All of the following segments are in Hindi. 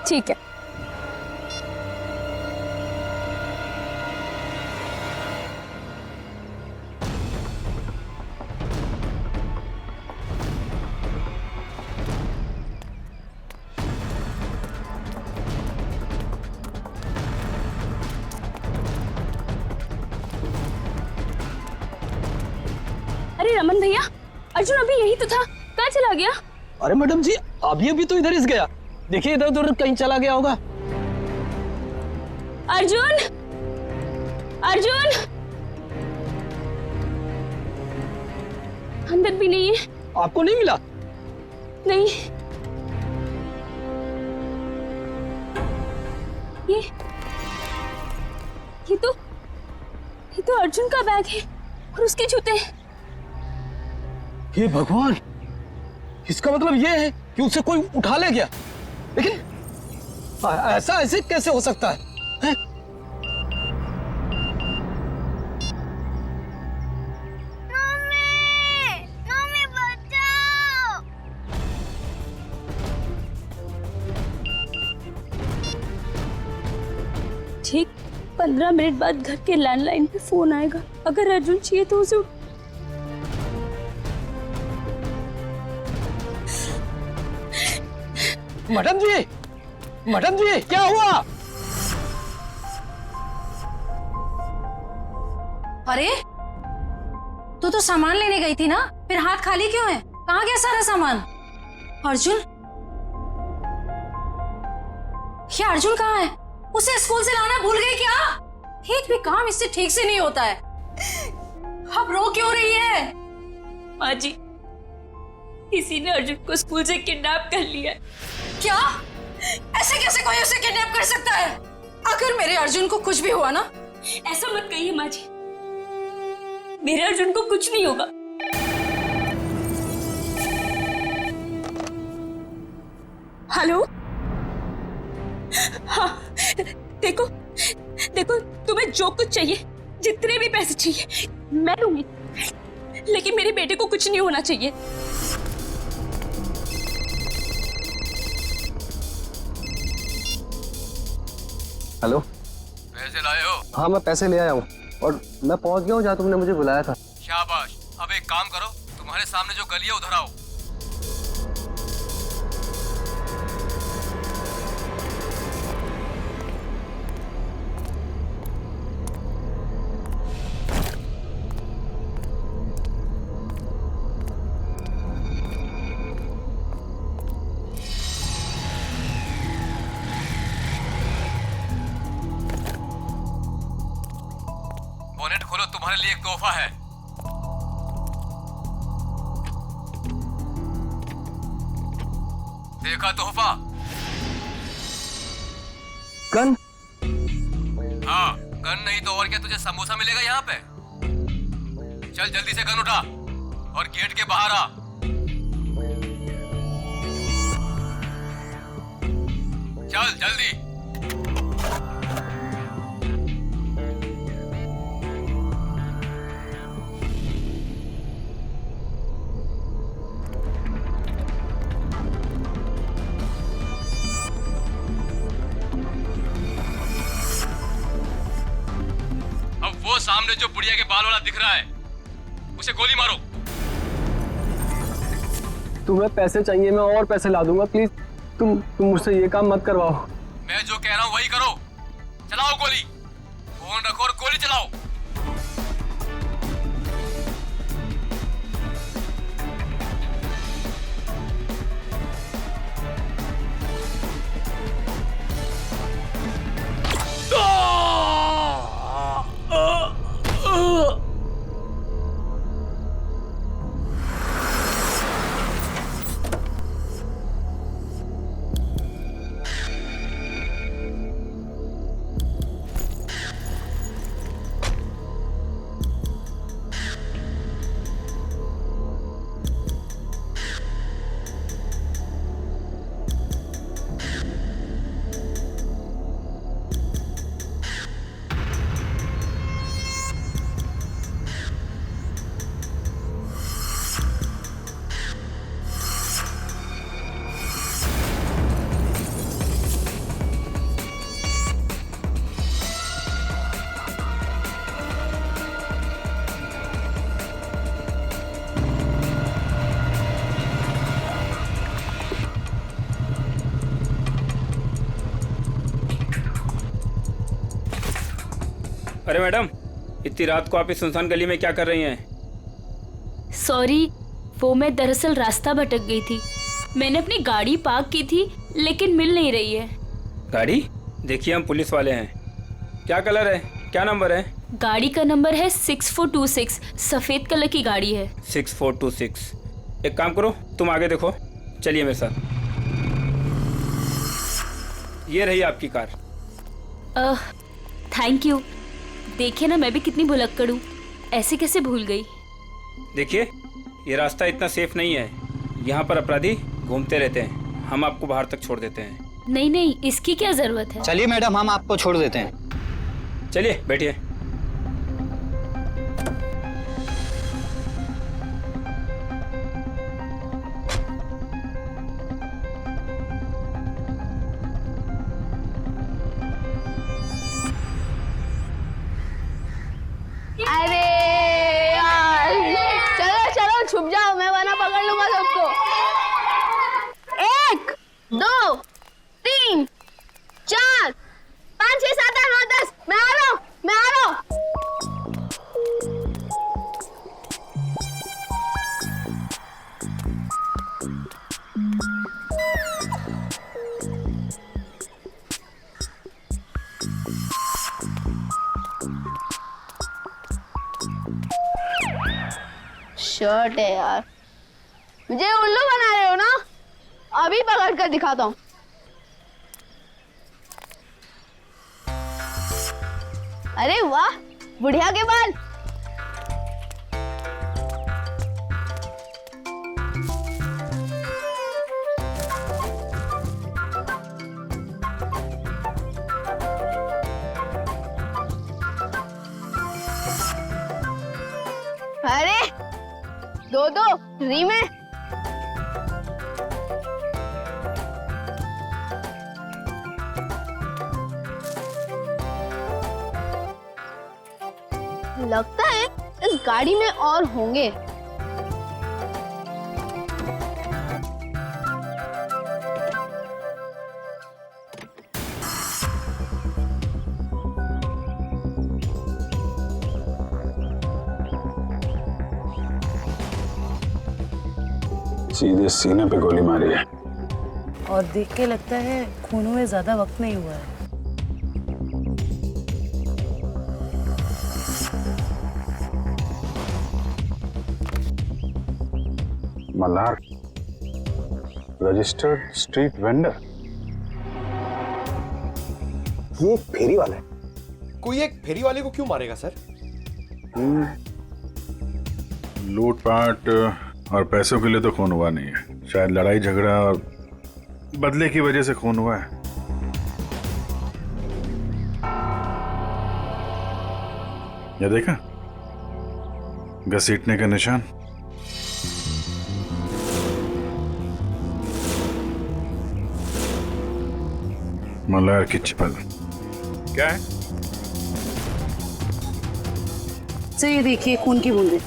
ठीक है। अरे रमन भैया, अर्जुन अभी यही तो था, कहाँ चला गया? अरे मैडम जी, अभी तो इधर ही गया। देखिए इधर उधर कहीं चला गया होगा। अर्जुन, अर्जुन अंदर भी नहीं है। आपको नहीं मिला? नहीं, ये तो अर्जुन का बैग है और उसके जूते। हे भगवान, इसका मतलब ये है कि उसे कोई उठा ले गया। लेकिन ऐसा ऐसे कैसे हो सकता है? हैं? मम्मी बचाओ। ठीक 15 मिनट बाद घर के लैंडलाइन पे फोन आएगा। अगर अर्जुन चाहिए तो उसे मैडम जी क्या हुआ? अरे तू सामान लेने गई थी ना, फिर हाथ खाली क्यों है? कहाँ गया सारा सामान? अर्जुन, ये अर्जुन कहाँ है? उसे स्कूल से लाना भूल गई क्या? एक भी काम इससे ठीक से नहीं होता है। अब रो क्यों रही है? माँ जी, किसी ने अर्जुन को स्कूल से किडनैप कर लिया है। क्या? ऐसे कैसे कोई उसे किडनैप कर सकता है? अगर मेरे अर्जुन को कुछ भी हुआ ना। ऐसा मत कहिए माँ जी, मेरे अर्जुन को कुछ नहीं होगा। हेलो, हाँ देखो तुम्हें जो कुछ चाहिए, जितने भी पैसे चाहिए मैं दूंगी, लेकिन मेरे बेटे को कुछ नहीं होना चाहिए। हेलो, पैसे लाए हो? हाँ मैं पैसे ले आया हूँ और मैं पहुँच गया हूँ जहाँ तुमने मुझे बुलाया था। शाबाश। अब एक काम करो, तुम्हारे सामने जो गली है उधर आओ। बोनेट खोलो, तुम्हारे लिए एक तोहफा है। देखा तोहफा? गन? हाँ, गन नहीं तो और क्या, तुझे समोसा मिलेगा यहाँ पे। चल जल्दी से गन उठा और गेट के बाहर आ। चल जल्दी। वो सामने जो बुढ़िया के बाल वाला दिख रहा है, उसे गोली मारो। तुम्हें पैसे चाहिए, मैं और पैसे ला दूंगा। प्लीज तुम मुझसे ये काम मत करवाओ। मैं जो कह रहा हूँ वही करो। चलाओ गोली, फोन रखो और गोली चलाओ। अरे मैडम, इतनी रात को आप इस सुनसान गली में क्या कर रही हैं? सॉरी, वो मैं दरअसल रास्ता भटक गई थी। मैंने अपनी गाड़ी पार्क की थी लेकिन मिल नहीं रही है। गाड़ी? देखिए हम पुलिस वाले हैं। क्या कलर है, क्या नंबर है? गाड़ी का नंबर है 6426, सफेद कलर की गाड़ी है। 6426। एक काम करो, तुम आगे देखो, चलिए मेरे साथ। ये रही आपकी कार। Thank you. देखिए ना, मैं भी कितनी भुलक्कड़ हूँ, ऐसे कैसे भूल गई। देखिए, ये रास्ता इतना सेफ नहीं है, यहाँ पर अपराधी घूमते रहते हैं। हम आपको बाहर तक छोड़ देते हैं। नहीं नहीं, इसकी क्या जरूरत है। चलिए मैडम, हम आपको छोड़ देते हैं। चलिए बैठिए। अरे यार, चलो चलो छुप जाओ, मैं वरना पकड़ लूंगा सबको। 1 2 3 4 5 6 7 8 9 10। मैं आ रहा हूँ, मैं आ रहा हूँ। शर्ट है यार, मुझे उल्लू बना रहे हो ना? अभी पकड़ कर दिखाता हूँ। अरे वाह, बुढ़िया के बाल। अरे दो फ्री में। लगता है इस गाड़ी में और होंगे। सीधे सीने पे गोली मारी है। और देख के लगता है खून हुए ज्यादा वक्त नहीं हुआ है। Malhar, registered street vendor. ये एक फेरी वाला है। कोई एक फेरी वाले को क्यों मारेगा सर? लूटपाट और पैसों के लिए तो खून हुआ नहीं है, शायद लड़ाई झगड़ा और बदले की वजह से खून हुआ है। ये देखा, घसीटने का निशान। मल्हार की चप्पल। क्या है? से ये देखिए खून की बूंदें।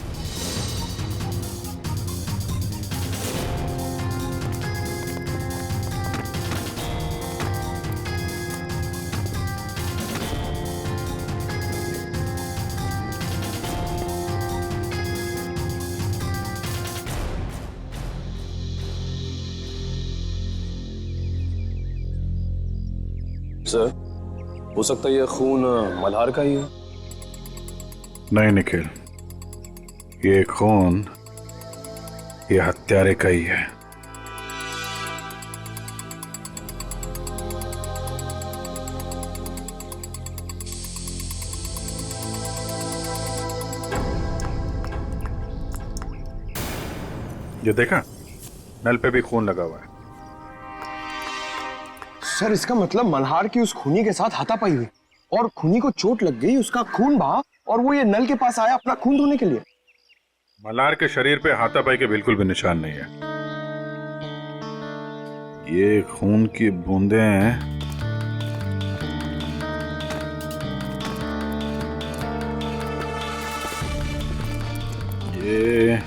सर, हो सकता है ये खून मल्हार का ही है। नहीं निखिल, ये खून ये हत्यारे का ही है। ये देखा, नल पे भी खून लगा हुआ है। सर, इसका मतलब मल्हार की उस खूनी के साथ हाथापाई हुई और खूनी को चोट लग गई, उसका खून बहा और वो ये नल के पास आया अपना खून धोने के लिए। मल्हार के शरीर पे हाथापाई के बिल्कुल भी निशान नहीं है। ये खून की बूंदें हैं। ये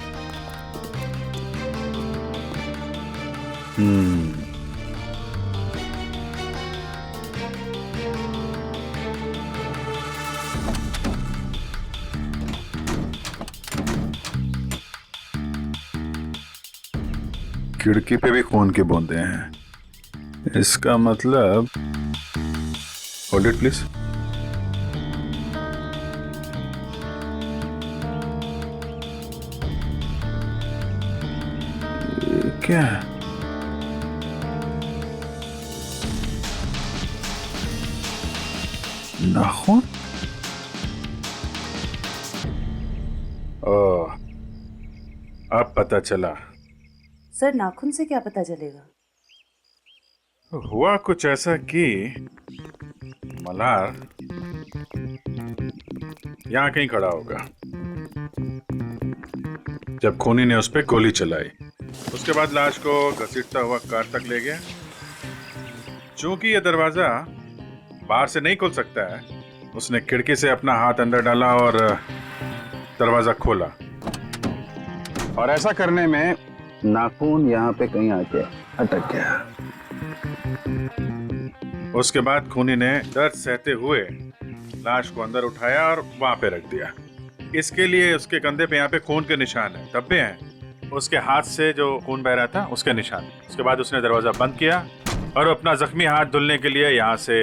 खिड़की पे भी खून के बूंदे हैं। इसका मतलब, होल्ड इट प्लीज। क्या है? नाखून? ओह, अब पता चला। सर नाखून से क्या पता चलेगा? हुआ कुछ ऐसा कि मल्हार यहां कहीं खड़ा होगा जब खूनी ने उस पर गोली चलाई। उसके बाद लाश को घसीटता हुआ कार तक ले गया। चूंकि यह दरवाजा बाहर से नहीं खुल सकता है, उसने खिड़की से अपना हाथ अंदर डाला और दरवाजा खोला। और ऐसा करने में नाखून यहाँ पे कहीं आके अटक गया। उसके बाद खूनी ने दर्द सहते हुए लाश को अंदर उठाया और वहां पे रख दिया। इसके लिए उसके कंधे पे यहाँ पे खून के निशान है, धब्बे हैं। उसके हाथ से जो खून बह रहा था उसके निशान। उसके बाद उसने दरवाजा बंद किया और अपना जख्मी हाथ धुलने के लिए यहाँ से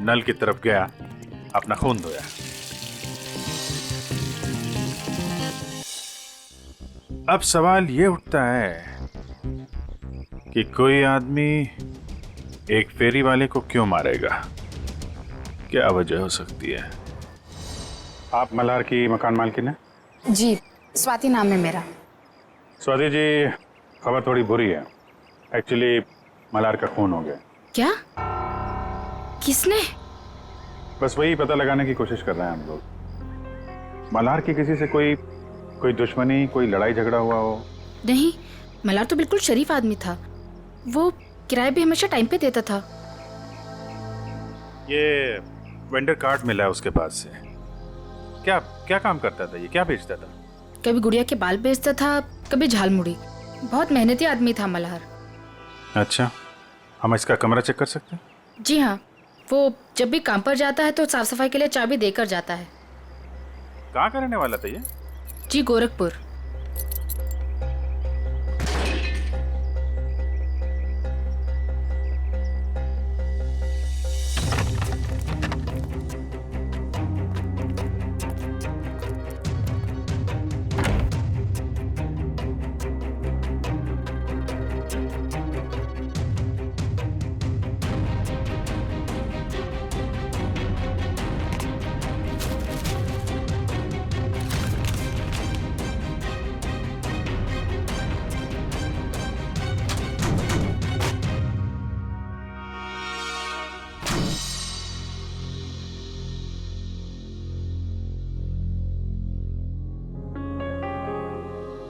नल की तरफ गया, अपना खून धोया। अब सवाल ये उठता है कि कोई आदमी एक फेरी वाले को क्यों मारेगा? क्या वजह हो सकती है? आप मल्हार की मकान मालकिन हैं? जी, स्वाति नाम है मेरा। स्वाति जी, खबर थोड़ी बुरी है। एक्चुअली मल्हार का खून हो गया। क्या? किसने? बस वही पता लगाने की कोशिश कर रहे हैं हम लोग। मल्हार की किसी से कोई दुश्मनी, कोई लड़ाई झगड़ा हुआ हो? नहीं, मल्हार तो बिल्कुल शरीफ आदमी था। वो किराए भी हमेशा टाइम पे देता था। ये वेंडर कार्ड मिला है उसके पास से। क्या क्या काम करता था ये? क्या बेचता था? कभी गुड़िया के बाल बेचता था, कभी झालमुड़ी। बहुत मेहनती आदमी था मल्हार। अच्छा, हम इसका कमरा चेक कर सकते हैं? जी हाँ, वो जब भी काम पर जाता है तो साफ सफाई के लिए चाबी देकर जाता है। कहाँ का रहने वाला था ये? जी, गोरखपुर।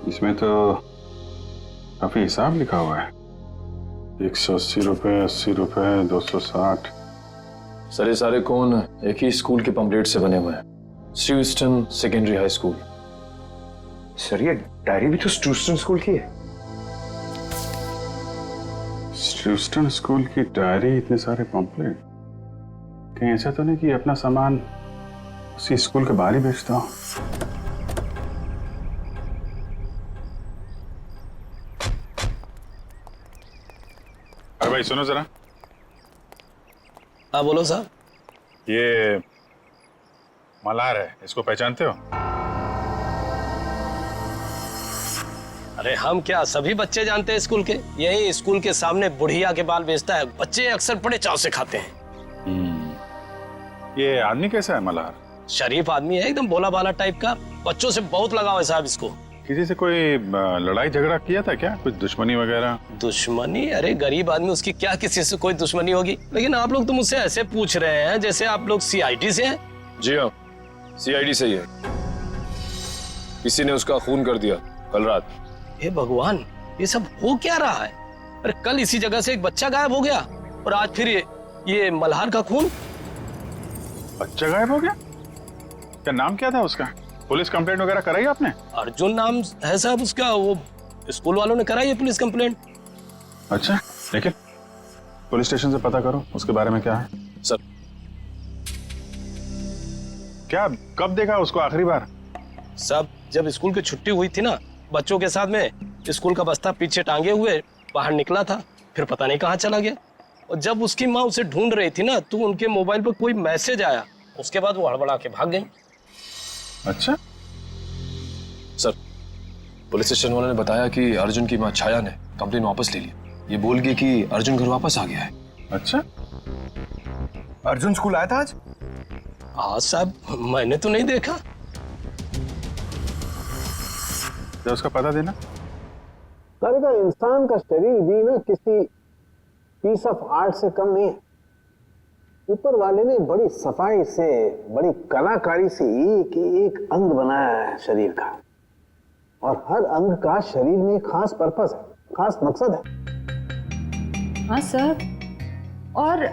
इसमें तो काफी हिसाब लिखा हुआ है। 180 रुपए, 80 रुपए, 260। सर ये सारे कौन एक ही स्कूल के पंपलेट से बने हुए हैं, स्ट्यूस्टन सेकेंडरी हाई स्कूल। सर ये डायरी भी तो स्ट्यूस्टन स्कूल की है। स्ट्यूस्टन स्कूल की डायरी, इतने सारे पंपलेट। कहीं ऐसा तो नहीं कि अपना सामान उसी स्कूल के बाहर ही बेचता हूँ? अरे भाई सुनो जरा। हाँ बोलो साहब। ये मल्हार है, इसको पहचानते हो? अरे हम क्या, सभी बच्चे जानते हैं स्कूल के। यही स्कूल के सामने बुढ़िया के बाल बेचता है, बच्चे अक्सर बड़े चाव से खाते हैं। ये आदमी कैसा है मल्हार? शरीफ आदमी है, एकदम भोला भाला टाइप का। बच्चों से बहुत लगाव है साहब इसको। किसी से कोई लड़ाई झगड़ा किया था क्या? कुछ दुश्मनी वगैरह? दुश्मनी? अरे गरीब आदमी, उसकी क्या किसी से कोई दुश्मनी होगी। लेकिन आप लोग तो मुझसे ऐसे पूछ रहे हैं जैसे आप लोग सीआईडी से हैं। जी हाँ, सीआईडी से ही है। किसी ने उसका खून कर दिया कल रात। हे भगवान, ये सब हो क्या रहा है? अरे कल इसी जगह से एक बच्चा गायब हो गया और आज फिर ये मल्हार का खून। बच्चा गायब हो गया? क्या नाम क्या था उसका? पुलिस कंप्लेंट वगैरह कराई आपने? अर्जुन नाम है साहब उसका। वो स्कूल वालों ने कराई है पुलिस कंप्लेंट। अच्छा, लेकिन पुलिस स्टेशन से पता करो उसके बारे में क्या है। सर क्या कब देखा उसको आखिरी बार? सब जब स्कूल की छुट्टी हुई थी ना बच्चों के साथ में, स्कूल का बस्ता पीछे टांगे हुए बाहर निकला था, फिर पता नहीं कहाँ चला गया। और जब उसकी माँ उसे ढूंढ रही थी ना, तो उनके मोबाइल पर कोई मैसेज आया, उसके बाद वो हड़बड़ा के भाग गई। अच्छा सर, पुलिस स्टेशन वालों ने बताया कि अर्जुन की माँ छाया ने कंप्लेन वापस ले ली। ये बोल गई कि अर्जुन घर वापस आ गया है। अच्छा, अर्जुन स्कूल आया था आज? हाँ साहब, मैंने तो नहीं देखा। तो उसका पता देना। सारे का इंसान का शरीर भी ना किसी पीस ऑफ आर्ट से कम नहीं है। ऊपर वाले ने बड़ी सफाई से, बड़ी कलाकारी से एक एक अंग बनाया है शरीर का, और हर अंग का शरीर में खास पर्पस है, खास मकसद है। हाँ सर, और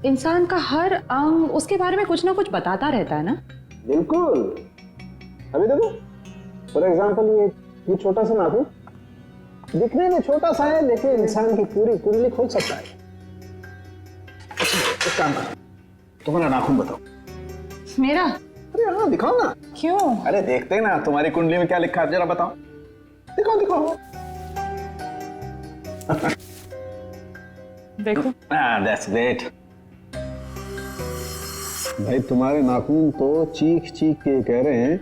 इंसान का हर अंग उसके बारे में कुछ ना कुछ बताता रहता है ना। बिल्कुल। अभी देखो, फॉर एग्जाम्पल ये छोटा सा नाखून दिखने में छोटा सा है, लेकिन इंसान की पूरी कुंडली खोल सकता है। एक काम करो, तुम्हारा नाखून बताओ। मेरा? अरे हाँ, दिखाओ ना। क्यों? अरे देखते हैं ना तुम्हारी कुंडली में क्या लिखा है, जरा बताओ। दिखाओ दिखाओ। देखो। That's great. भाई तुम्हारे नाखून तो चीख चीख के कह रहे हैं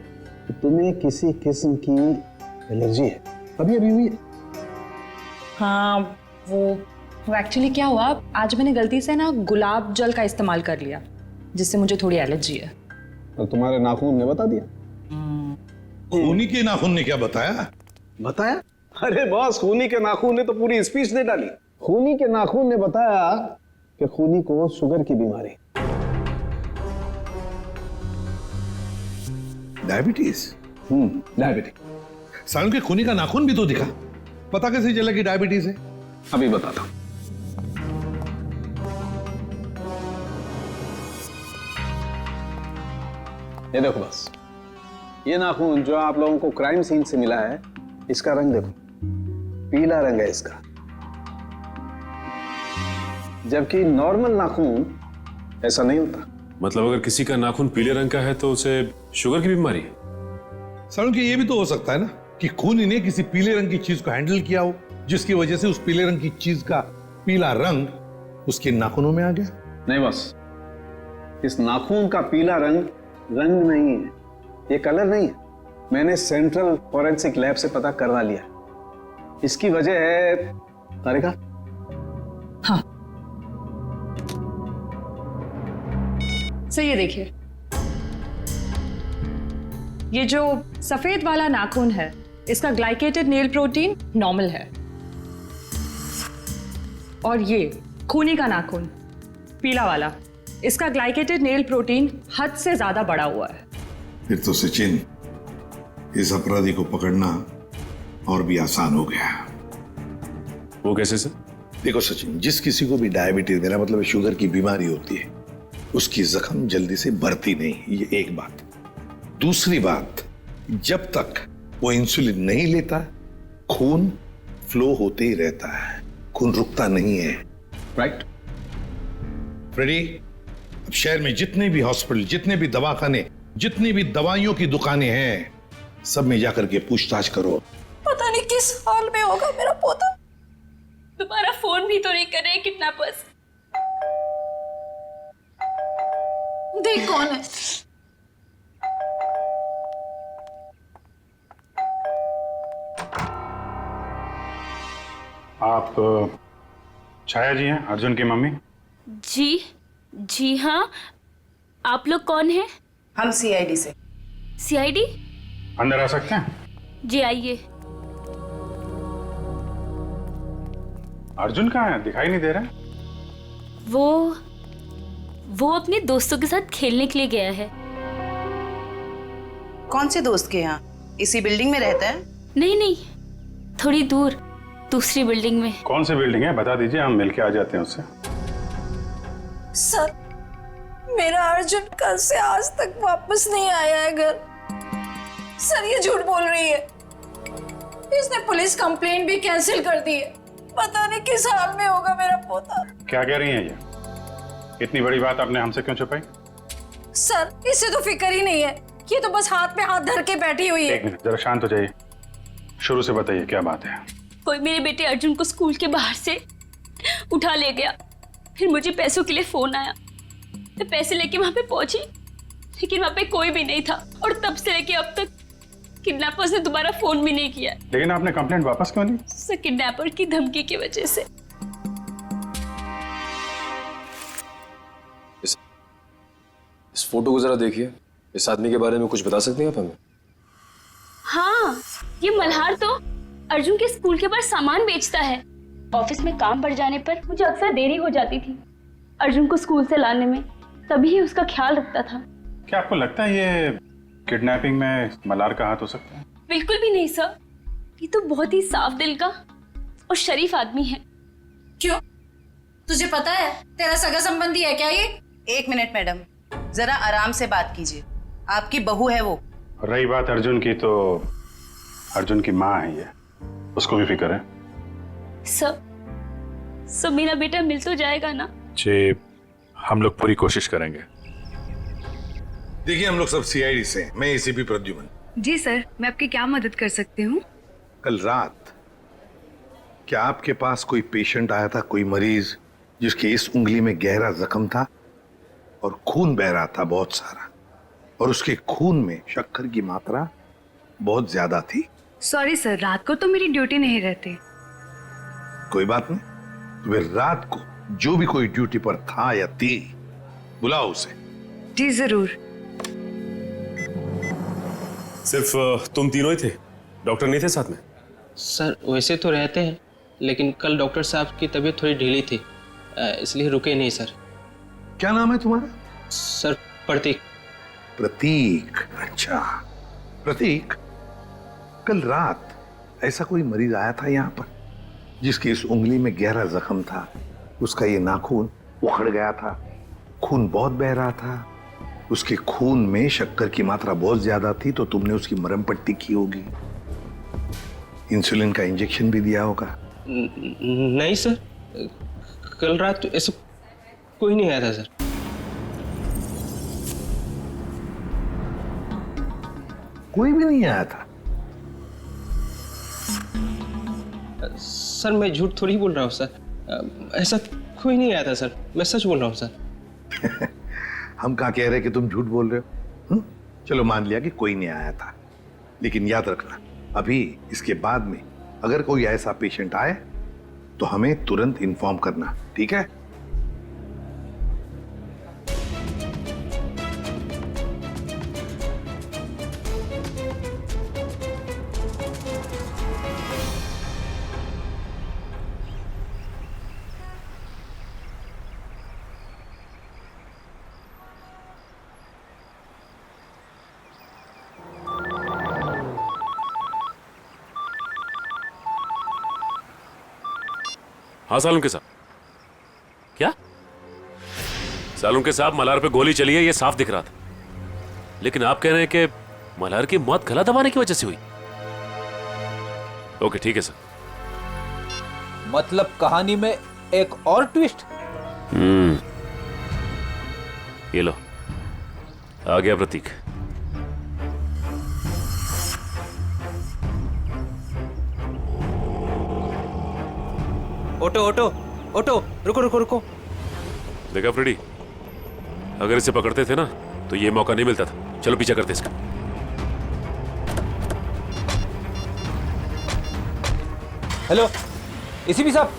कि तुम्हें किसी किस्म की एलर्जी है, अभी अभी हुई है। हाँ, वो एक्चुअली क्या हुआ, आज मैंने गलती से ना गुलाब जल का इस्तेमाल कर लिया, जिससे मुझे थोड़ी एलर्जी है। तो तुम्हारे नाखून ने बता दिया? खूनी के नाखून ने क्या बताया? बताया? अरे बॉस, खूनी के नाखून ने तो पूरी स्पीच दे डाली। खूनी के नाखून ने बताया कि खूनी को शुगर की बीमारी, डायबिटीज। डायबिटीज। सालन के खूनी का नाखून भी तो दिखा, पता कैसे चला कि डायबिटीज है? अभी बताता हूं। ये देखो बस, ये नाखून जो आप लोगों को क्राइम सीन से मिला है, इसका रंग देखो, पीला रंग है इसका। जबकि नॉर्मल नाखून ऐसा नहीं होता। मतलब अगर किसी का नाखून पीले रंग का है तो उसे शुगर की बीमारी है? सालन के ये भी तो हो सकता है ना कि खूनी ने किसी पीले रंग की चीज को हैंडल किया हो, जिसकी वजह से उस पीले रंग की चीज का पीला रंग उसके नाखूनों में आ गया। नहीं बस, इस नाखून का पीला रंग नहीं है, ये कलर नहीं है। मैंने सेंट्रल फॉरेंसिक लैब से पता करवा लिया। इसकी वजह है तारिका। हाँ सर, ये देखिए, ये जो सफेद वाला नाखून है, इसका ग्लाइकेटेड नेल प्रोटीन नॉर्मल है, और ये खूनी का नाखून पीला वाला, इसका ग्लाइकेटेड नेल प्रोटीन हद से ज्यादा बढ़ा हुआ है। फिर तो सचिन, इस अपराधी को पकड़ना और भी आसान हो गया। वो कैसे सर? देखो सचिन, जिस किसी को भी डायबिटीज, मेरा मतलब शुगर की बीमारी होती है, उसकी जख्म जल्दी से बढ़ती नहीं, ये एक बात। दूसरी बात, जब तक वो इंसुलिन नहीं लेता, खून फ्लो होते ही रहता है, खून रुकता नहीं है। राइट फ्रेडी, अब शहर में जितने भी हॉस्पिटल, जितने भी दवाखाने, जितनी भी दवाइयों की दुकानें हैं, सब में जाकर के पूछताछ करो। पता नहीं किस हाल में होगा मेरा पोता। तुम्हारा फोन भी तो नहीं कर रहे किडनैपर्स। देख कौन है। आप छाया जी हैं, अर्जुन की मम्मी? जी हाँ। आप लोग कौन हैं? हम सीआईडी से। सीआईडी? अंदर आ सकते हैं? जी आइए। अर्जुन कहाँ है? दिखाई नहीं दे रहा। वो अपने दोस्तों के साथ खेलने के लिए गया है। कौन से दोस्त के यहाँ? इसी बिल्डिंग में रहता है? नहीं, थोड़ी दूर, दूसरी बिल्डिंग में। कौन सी बिल्डिंग है बता दीजिए, हम मिलके आ जाते हैं उससे। सर, मेरा अर्जुन कल से आज तक वापस नहीं आया है घर। सर, ये झूठ बोल रही है। इसने पुलिस कंप्लेंट भी कैंसिल कर दी है। पता नहीं किस हाल में होगा मेरा पोता। क्या कह रही हैं ये? इतनी बड़ी बात आपने हमसे क्यों छुपाई? सर, इससे तो फिक्र ही नहीं है। ये तो बस हाथ पे हाथ धर के बैठी हुई है। एक मिनट, जरा शांत हो जाइए। शुरू से बताइए क्या बात है। कोई मेरे बेटे अर्जुन को स्कूल के बाहर से उठा ले गया। फिर मुझे पैसों के लिए फोन आया, मैं पैसे लेके वहां पे पहुंची, लेकिन वहां पे कोई भी नहीं था। और तब से लेके अब तक किडनैपर्स ने दोबारा फोन भी नहीं किया। लेकिन आपने कंप्लेंट वापस क्यों ली? सर, किडनैपर की धमकी की वजह से। इस फोटो को जरा देखिए। इस आदमी के बारे में कुछ बता सकते हैं आप हमें? हाँ, ये मल्हार तो अर्जुन के स्कूल के बाहर सामान बेचता है। ऑफिस में काम बढ़ जाने पर मुझे अक्सर देरी हो जाती थी अर्जुन को स्कूल से लाने में, तभी ही उसका ख्याल रखता था। क्या आपको लगता है ये किडनैपिंग में मल्हार का हाथ हो सकता है? बिल्कुल भी नहीं सर, ये तो बहुत ही साफ दिल का और शरीफ आदमी है। क्यों? तुझे पता है तेरा सगा संबंधी है क्या ये? एक मिनट मैडम, जरा आराम से बात कीजिए। आपकी बहू है वो। रही बात अर्जुन की, तो अर्जुन की माँ है ये, उसको भी फिक्र है। सब मेरा बेटा मिल तो जाएगा ना? जी, हम लोग पूरी कोशिश करेंगे। देखिए, हम लोग सब सीआईडी से हैं। मैं एसीपी प्रद्युमन। जी सर, मैं आपकी क्या मदद कर सकती हूँ? कल रात क्या आपके पास कोई पेशेंट आया था, कोई मरीज जिसके इस उंगली में गहरा जख्म था और खून बह रहा था बहुत सारा, और उसके खून में शक्कर की मात्रा बहुत ज्यादा थी? सॉरी सर, रात को तो मेरी ड्यूटी नहीं रहती। कोई बात नहीं, तो फिर रात को जो भी कोई ड्यूटी पर था या थी, बुलाओ उसे। जी जरूर। सिर्फ तुम तीनों ही थे? डॉक्टर नहीं थे साथ में? सर वैसे तो रहते हैं, लेकिन कल डॉक्टर साहब की तबीयत थोड़ी ढीली थी, इसलिए रुके नहीं सर। क्या नाम है तुम्हारा? सर प्रतीक। प्रतीक? अच्छा प्रतीक, कल रात ऐसा कोई मरीज आया था यहाँ पर जिसकी इस उंगली में गहरा जख्म था, उसका ये नाखून उखड़ गया था, खून बहुत बह रहा था, उसके खून में शक्कर की मात्रा बहुत ज्यादा थी, तो तुमने उसकी मरहम पट्टी की होगी, इंसुलिन का इंजेक्शन भी दिया होगा। नहीं सर, कल रात तो ऐसा कोई नहीं आया था सर। कोई भी नहीं आया था? सर मैं झूठ थोड़ी बोल रहा हूँ सर, ऐसा कोई नहीं आया था सर, मैं सच बोल रहा हूँ सर। हम कहाँ कह रहे हैं कि तुम झूठ बोल रहे हो? चलो मान लिया कि कोई नहीं आया था, लेकिन याद रखना, अभी इसके बाद में अगर कोई ऐसा पेशेंट आए तो हमें तुरंत इन्फॉर्म करना, ठीक है? हाँ सालुंके साहब। क्या? सालुंके साहब, मल्हार पे गोली चली है, ये साफ दिख रहा था, लेकिन आप कह रहे हैं कि मल्हार की मौत गला दबाने की वजह से हुई। ओके ठीक है सर। मतलब कहानी में एक और ट्विस्ट? ये लो, आ गया प्रतीक। ऑटो ऑटो ऑटो, रुको रुको रुको। देखा फ्रेडी, अगर इसे पकड़ते थे ना तो ये मौका नहीं मिलता था। चलो पीछा करते इसका। हेलो एसीपी साहब,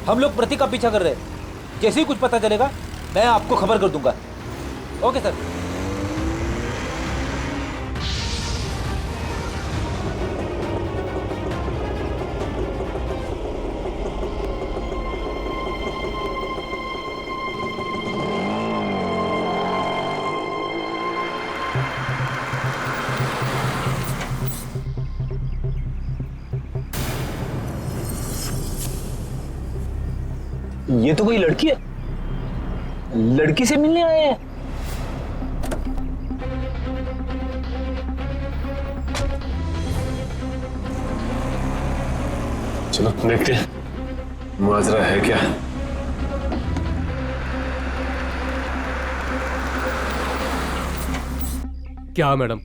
हम लोग प्रतीक का पीछा कर रहे हैं। जैसे ही कुछ पता चलेगा मैं आपको खबर कर दूंगा। Okay sir. ये तो कोई लड़की है, लड़की से मिलने आए हैं। चलो देखते हैं माजरा है क्या। क्या मैडम,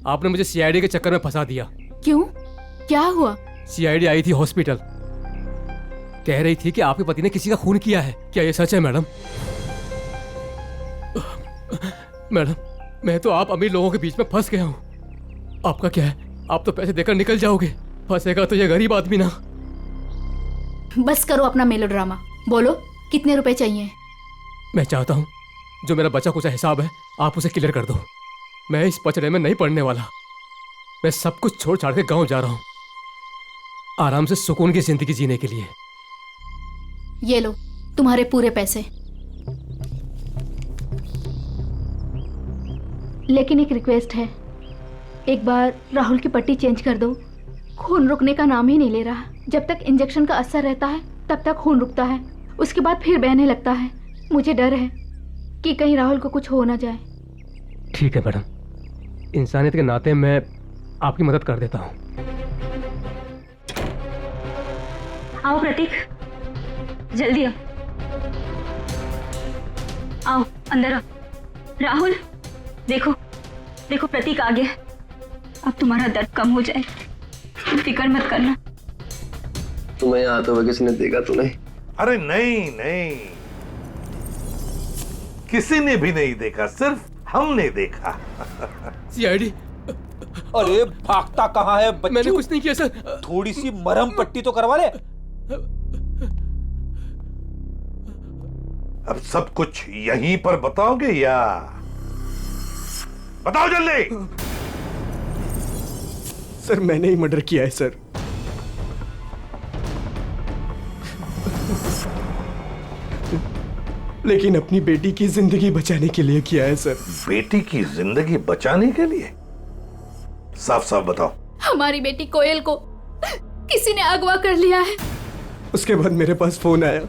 आपने मुझे सीआईडी के चक्कर में फंसा दिया। क्यों? क्या हुआ? सीआईडी आई थी हॉस्पिटल, कह रही थी कि आपके पति ने किसी का खून किया है। क्या ये सच है मैडम? मैडम, मैं तो आप अमीर लोगों के बीच में फंस गया हूँ। आपका क्या है, आप तो पैसे देकर निकल जाओगे, फंसेगा तो ये गरीब आदमी ना। बस करो अपना मेलोड्रामा, बोलो कितने रुपए चाहिए? मैं चाहता हूँ जो मेरा बचा कुचा हिसाब है आप उसे क्लियर कर दो। मैं इस पचड़े में नहीं पड़ने वाला। मैं सब कुछ छोड़ छाड़ के गांव जा रहा हूँ, आराम से सुकून की जिंदगी जीने के लिए। ये लो तुम्हारे पूरे पैसे। लेकिन एक रिक्वेस्ट है, एक बार राहुल की पट्टी चेंज कर दो। खून रुकने का नाम ही नहीं ले रहा। जब तक इंजेक्शन का असर रहता है तब तक खून रुकता है, उसके बाद फिर बहने लगता है। मुझे डर है कि कहीं राहुल को कुछ हो ना जाए। ठीक है मैडम, इंसानियत के नाते मैं आपकी मदद कर देता हूँ। आओ प्रतीक, जल्दी आओ, आओ अंदर आओ। राहुल देखो, देखो प्रतीक आ गया। अब तुम्हारा दर्द कम हो जाए, फिक्र मत करना। तुम्हें यहाँ तो किसी ने देखा तो नहीं? अरे नहीं नहीं, किसी ने भी नहीं देखा, सिर्फ हमने देखा। सीआईडी। अरे भागता कहाँ है बच्चू? मैंने कुछ नहीं किया सर। थोड़ी सी मरहम पट्टी तो करवा ले। अब सब कुछ यहीं पर बताओगे या? बताओ जल्दी। सर मैंने ही मर्डर किया है सर। लेकिन अपनी बेटी की जिंदगी बचाने के लिए किया है सर। बेटी की जिंदगी बचाने के लिए? साफ साफ बताओ। हमारी बेटी कोयल को किसी ने अगवा कर लिया है। उसके बाद मेरे पास फोन आया,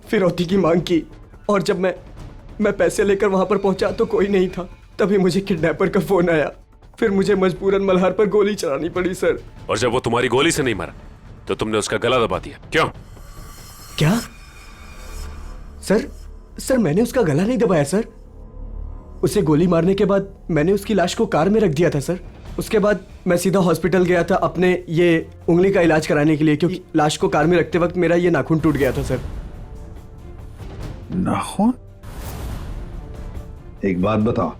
फिरौती की मांग की, और जब मैं पैसे लेकर वहां पर पहुंचा तो कोई नहीं था। तभी मुझे किडनैपर का फोन आया, फिर मुझे मजबूरन मल्हार पर गोली चलानी पड़ी सर। और जब वो तुम्हारी गोली से नहीं मरा तो तुमने उसका गला दबा दिया, क्यों? क्या सर मैंने उसका गला नहीं दबाया सर। उसे गोली मारने के बाद मैंने उसकी लाश को कार में रख दिया था सर। उसके बाद मैं सीधा हॉस्पिटल गया था अपने ये उंगली का इलाज कराने के लिए, क्योंकि लाश को कार में रखते वक्त मेरा ये नाखून टूट गया था सर। नाखून? एक बात बताओ,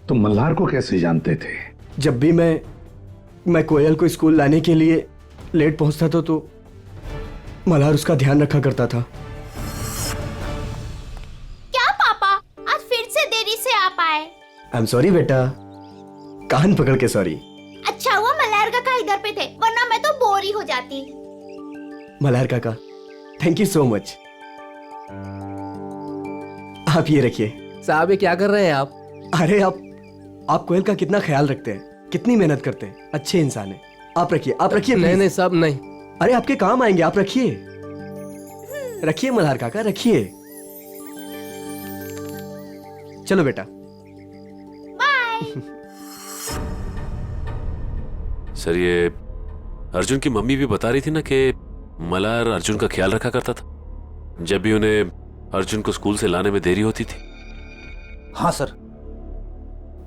तुम मल्हार को कैसे जानते थे? जब भी मैं कोयल को स्कूल लाने के लिए लेट पहुंचता था तो मल्हार उसका ध्यान रखा करता था। क्या पापा, आज फिर से देरी से आ पाए? आई एम सॉरी बेटा, कान पकड़ के सॉरी। अच्छा हुआ मल्हार काका इधर पे थे, वरना मैं तो बोर ही हो जाती। मल्हार काका, थैंक यू सो मच। आप ये रखिए। साहब ये क्या कर रहे हैं आप? अरे आप कोयल का कितना ख्याल रखते हैं, कितनी मेहनत करते हैं, अच्छे इंसान हैं। आप रखिए, आप रखिए। नहीं साहब नहीं। अरे आपके काम आएंगे, आप रखिए। रखिए मल्हार काका, रखिए। चलो बेटा। सर ये अर्जुन की मम्मी भी बता रही थी ना कि मल्हार अर्जुन का ख्याल रखा करता था जब भी उन्हें अर्जुन को स्कूल से लाने में देरी होती थी। हाँ सर,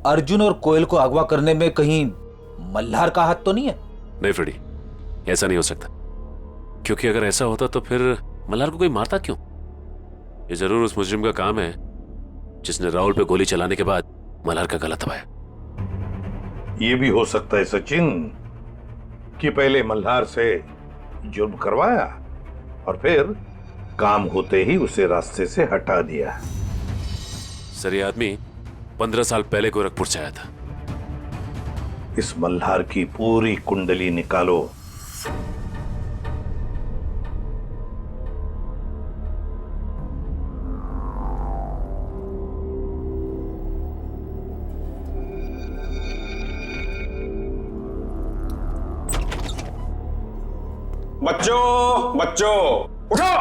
अर्जुन और कोयल को अगवा करने में कहीं मल्हार का हाथ तो नहीं है? नहीं फ्रेडी, ऐसा नहीं हो सकता, क्योंकि अगर ऐसा होता तो फिर मल्हार को कोई मारता क्यों? ये जरूर उस मुजरिम का काम है जिसने राहुल पे गोली चलाने के बाद मल्हार का गला दबाया। ये भी हो सकता है सचिन कि पहले मल्हार से जुर्म करवाया और फिर काम होते ही उसे रास्ते से हटा दिया। सर ये आदमी 15 साल पहले गोरखपुर से आया था। इस मल्हार की पूरी कुंडली निकालो। बच्चों उठो,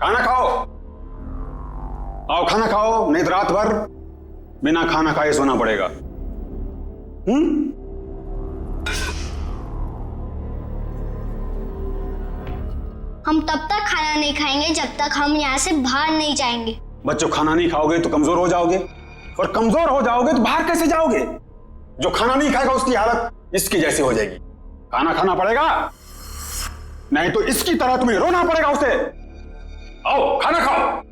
खाना खाओ। आओ खाना खाओ, नहीं तो रात भर बिना खाना खाए सोना पड़ेगा। हम तब तक खाना नहीं खाएंगे जब तक हम यहाँ से बाहर नहीं जाएंगे। बच्चों खाना नहीं खाओगे तो कमजोर हो जाओगे, और कमजोर हो जाओगे तो बाहर कैसे जाओगे? जो खाना नहीं खाएगा उसकी हालत इसकी जैसी हो जाएगी। खाना खाना पड़ेगा, नहीं तो इसकी तरह तुम्हें रोना पड़ेगा उसे। आओ खाना खाओ,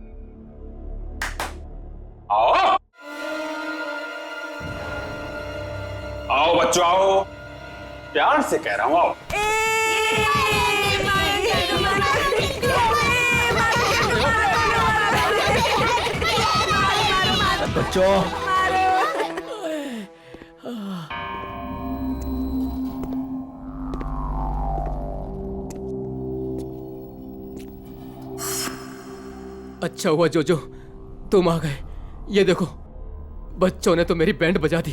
आओ आओ बच्चों आओ, प्यार से कह रहा हूं आओ। बच्चों अच्छा हुआ जोजो तुम आ गए। ये देखो बच्चों ने तो मेरी बैंड बजा दी।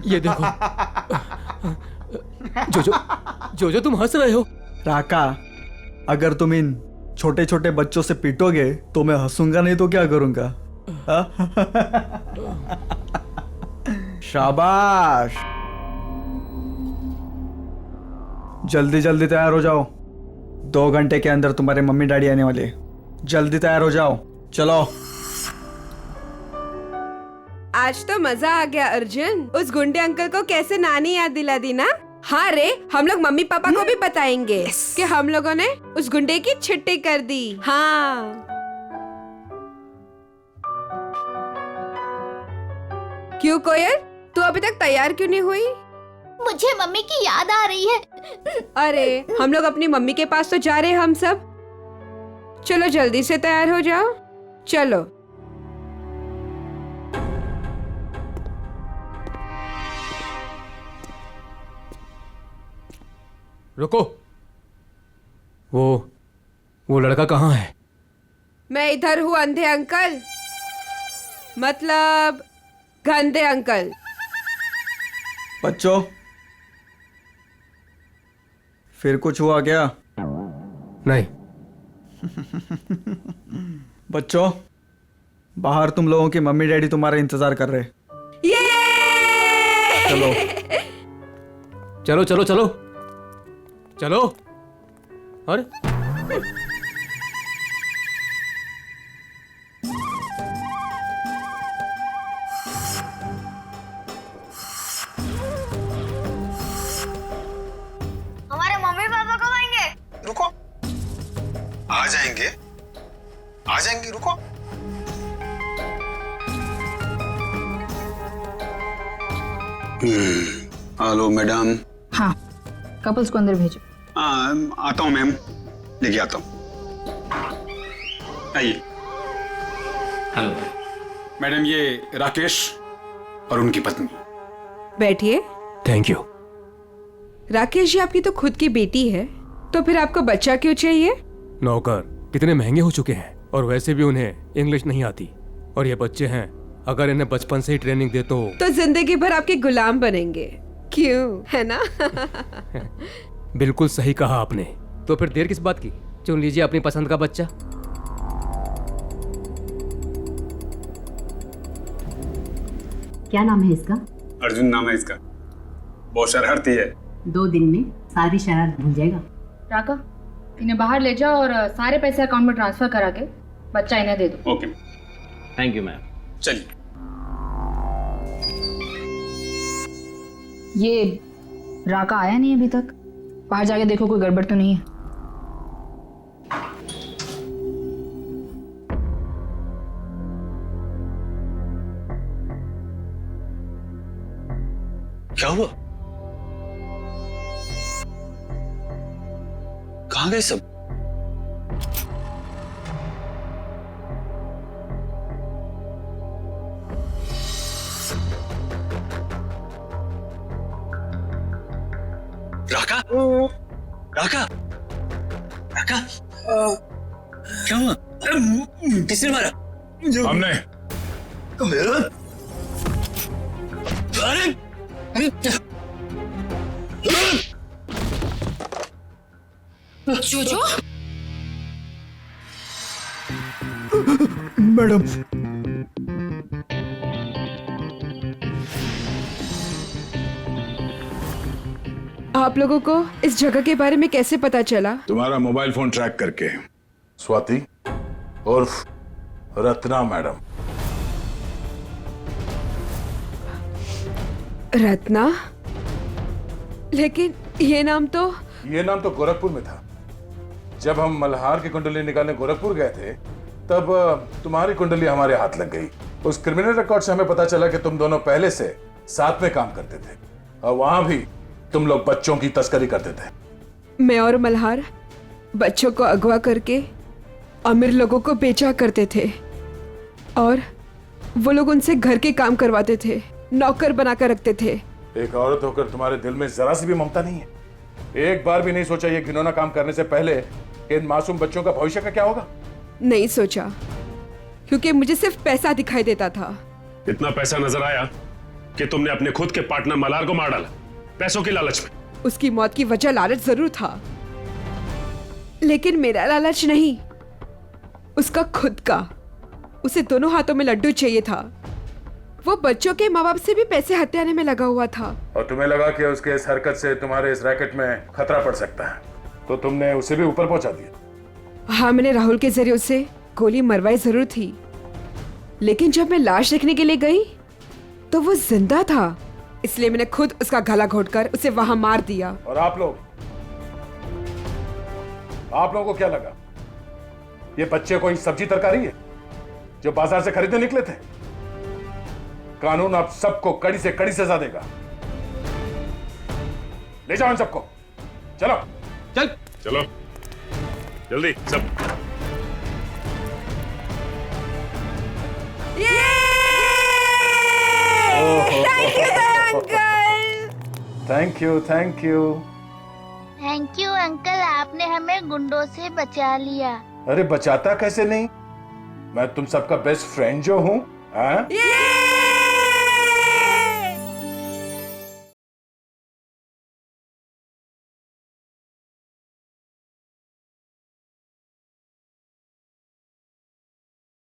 ये देखो जोजो जोजो तुम हंस रहे हो। राका, अगर तुम इन छोटे छोटे बच्चों से पीटोगे तो मैं हंसूंगा, नहीं तो क्या करूंगा? शाबाश, जल्दी जल्दी तैयार हो जाओ, 2 घंटे के अंदर तुम्हारे मम्मी डैडी आने वाले। जल्दी तैयार हो जाओ, चलो। आज तो मजा आ गया अर्जुन। उस गुंडे अंकल को कैसे नानी याद दिला दी ना। हाँ रे, हम लोग मम्मी पापा को भी बताएंगे कि हम लोगों ने उस गुंडे की छुट्टी कर दी। हाँ क्यों कोयल, तू अभी तक तैयार क्यों नहीं हुई? मुझे मम्मी की याद आ रही है। अरे हम लोग अपनी मम्मी के पास तो जा रहे हैं हम सब। चलो जल्दी से तैयार हो जाओ, चलो। रुको, वो लड़का कहाँ है? मैं इधर हूँ अंधे अंकल, मतलब गंदे अंकल। बच्चों फिर कुछ हुआ क्या? नहीं। बच्चों बाहर तुम लोगों की मम्मी डैडी तुम्हारा इंतजार कर रहे। चलो चलो चलो चलो चलो। अरे हमारे मम्मी पापा कब आएंगे? रुको, आ जाएंगे आ जाएंगे, रुको। Hello madam. हाँ, कपल्स को अंदर भेजो। आता हूँ मैम, लेके आता हूँ। आइए। हेलो मैडम, ये राकेश और उनकी पत्नी। बैठिए। Thank you. राकेश जी आपकी तो खुद की बेटी है, तो फिर आपको बच्चा क्यों चाहिए? नौकर कितने महंगे हो चुके हैं और वैसे भी उन्हें इंग्लिश नहीं आती, और ये बच्चे हैं, अगर इन्हें बचपन से ही ट्रेनिंग दे तो जिंदगी भर आपके गुलाम बनेंगे, क्यों, है ना? बिल्कुल सही कहा आपने। तो फिर देर किस बात की, चुन लीजिए अपनी पसंद का बच्चा। क्या नाम है इसका? अर्जुन नाम है इसका। बहुत शरारती है। 2 दिन में सारी शरारत भूल जाएगा। राका, इन्हें बाहर ले जाओ और सारे पैसे अकाउंट में ट्रांसफर करा के बच्चा इन्हें दे दो। Okay, thank you ma'am. चलिए। ये राका आया नहीं अभी तक, बाहर जाके देखो कोई गड़बड़ तो नहीं है। क्या हुआ? कहाँ गए सब? राका? राका? राका? क्या हुआ? किसने मारा? हमने। अरे जोजो? मैडम, आप लोगों को इस जगह के बारे में कैसे पता चला? तुम्हारा मोबाइल फोन ट्रैक करके। स्वाति उर्फ रत्ना मैडम। रत्ना? लेकिन ये नाम तो गोरखपुर में था। जब हम मल्हार की कुंडली निकालने गोरखपुर गए थे तब तुम्हारी कुंडली हमारे हाथ लग गई। उस क्रिमिनल रिकॉर्ड से हमें पता चला कि तुम दोनों पहले से साथ में काम करते थे और वहां भी तुम लोग बच्चों की तस्करी करते थे। मैं और मल्हार बच्चों को अगवा करके अमीर लोगों को बेचा करते थे और वो लोग उनसे घर के काम करवाते थे, नौकर बनाकर रखते थे। एक औरत होकर तुम्हारे दिल में जरा सी भी ममता नहीं है? एक बार भी नहीं सोचा ये घिनौना काम करने से पहले कि इन मासूम बच्चों का भविष्य का क्या होगा? नहीं सोचा, क्योंकि मुझे सिर्फ पैसा दिखाई देता था। इतना पैसा नजर आया कि तुमने अपने खुद के पार्टनर मल्हार को मार डाला, पैसों की लालच में। उसकी मौत की वजह लालच जरूर था, लेकिन मेरा लालच नहीं, उसका खुद का। उसे दोनों हाथों में लड्डू चाहिए था। वो बच्चों के माँ बाप से भी पैसे हथियाने में लगा हुआ था। और तुम्हें लगा कि उसके इस हरकत से तुम्हारे इस रैकेट में खतरा पड़ सकता है, तो तुमने उसे भी ऊपर पहुंचा दिया। हाँ, मैंने राहुल के जरिए उसे गोली मरवाई जरूर थी, लेकिन जब मैं लाश देखने के लिए गई तो वो जिंदा था, इसलिए मैंने खुद उसका गला घोटकर उसे वहां मार दिया। और आप लोगों को क्या लगा ये बच्चे कोई सब्जी तरकारी है जो बाजार से खरीदने निकले थे? कानून आप सबको कड़ी से कड़ी सजा देगा। ले जाओ इन सबको, चलो चलो जल्दी सब। Thank you thank you uncle, आपने हमें गुंडों से बचा लिया। अरे बचाता कैसे नहीं, मैं तुम सबका बेस्ट फ्रेंड जो हूँ।